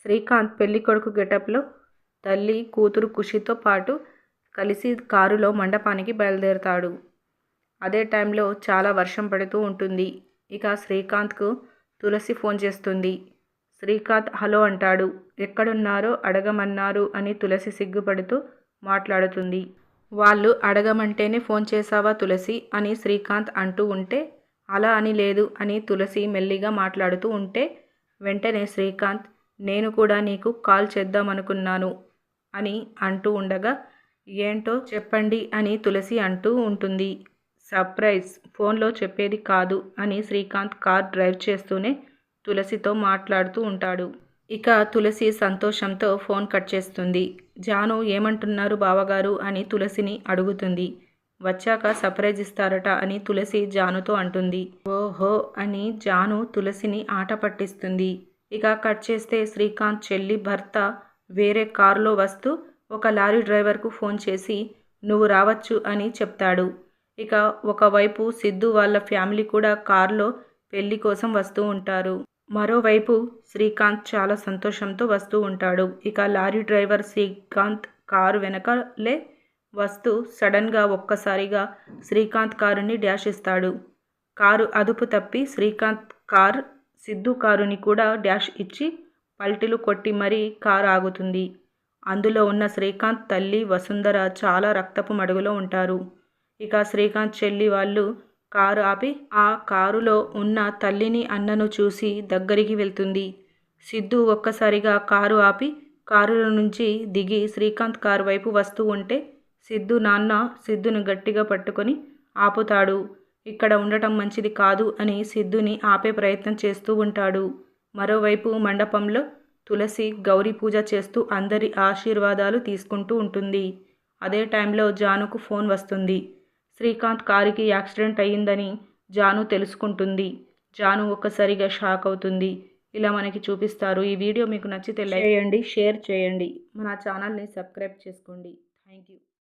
శ్రీకాంత్ పెళ్ళికొడుకు గెటప్లో తల్లి కూతురు ఖుషితో పాటు కలిసి కారులో మండపానికి బయలుదేరతాడు. అదే టైంలో చాలా వర్షం పడుతూ ఉంటుంది. ఇక శ్రీకాంత్కు తులసి ఫోన్ చేస్తుంది. శ్రీకాంత్ హలో అంటాడు. ఎక్కడున్నారో అడగమన్నారు అని తులసి సిగ్గుపడుతూ మాట్లాడుతుంది. వాళ్ళు అడగమంటేనే ఫోన్ చేశావా తులసి అని శ్రీకాంత్ అంటూ ఉంటే, అలా అని లేదు అని తులసి మెల్లిగా మాట్లాడుతూ ఉంటే, వెంటనే శ్రీకాంత్ నేను కూడా నీకు కాల్ చేద్దామనుకున్నాను అని అంటూ ఉండగా, ఏంటో చెప్పండి అని తులసి అంటూ ఉంటుంది. సర్ప్రైజ్, ఫోన్లో చెప్పేది కాదు అని శ్రీకాంత్ కార్ డ్రైవ్ చేస్తూనే తులసితో మాట్లాడుతూ ఉంటాడు. ఇక తులసి సంతోషంతో ఫోన్ కట్ చేస్తుంది. జాను ఏమంటున్నారు బావగారు అని తులసిని అడుగుతుంది. వచ్చాక సర్ప్రైజ్ ఇస్తారట అని తులసి జానుతో అంటుంది. ఓహో అని జాను తులసిని ఆట పట్టిస్తుంది. ఇక కట్ చేస్తే శ్రీకాంత్ చెల్లి భర్త వేరే కారులో వస్తూ ఒక లారీ డ్రైవర్కు ఫోన్ చేసి నువ్వు రావచ్చు అని చెప్తాడు. ఇక ఒకవైపు సిద్ధు వాళ్ళ ఫ్యామిలీ కూడా కారులో పెళ్లి కోసం వస్తూ ఉంటారు. మరోవైపు శ్రీకాంత్ చాలా సంతోషంతో వస్తూ ఉంటాడు. ఇక లారీ డ్రైవర్ శ్రీకాంత్ కారు వెనకాలే వస్తూ సడన్గా ఒక్కసారిగా శ్రీకాంత్ కారుని డ్యాష్ ఇస్తాడు. కారు అదుపు తప్పి శ్రీకాంత్ కార్ సిద్ధు కారుని కూడా డ్యాష్ ఇచ్చి పల్టీలు కొట్టి మరీ కారు ఆగుతుంది. అందులో ఉన్న శ్రీకాంత్ తల్లి వసుంధర చాలా రక్తపు మడుగులో ఉంటారు. ఇక శ్రీకాంత్ చెల్లి వాళ్ళు కారు ఆపి ఆ కారులో ఉన్న తల్లిని అన్నను చూసి దగ్గరికి వెళ్తుంది. సిద్ధు ఒక్కసారిగా కారు ఆపి కారులో నుంచి దిగి శ్రీకాంత్ కారు వైపు వస్తూ ఉంటే సిద్ధు నాన్న సిద్ధును గట్టిగా పట్టుకొని ఆపుతాడు. ఇక్కడ ఉండటం మంచిది కాదు అని సిద్ధుని ఆపే ప్రయత్నం చేస్తూ ఉంటాడు. మరోవైపు మండపంలో తులసి గౌరీ పూజ చేస్తూ అందరి ఆశీర్వాదాలు తీసుకుంటూ ఉంటుంది. అదే టైంలో జానుకు ఫోన్ వస్తుంది. శ్రీకాంత్ కారుకి యాక్సిడెంట్ అయ్యిందని జాను తెలుసుకుంటుంది. జాను ఒక్కసారిగా షాక్ అవుతుంది. ఇలా మనకి చూపిస్తారు. ఈ వీడియో మీకు నచ్చితే లైక్ చేయండి, షేర్ చేయండి, మన ఛానల్ని సబ్స్క్రైబ్ చేసుకోండి. Thank you.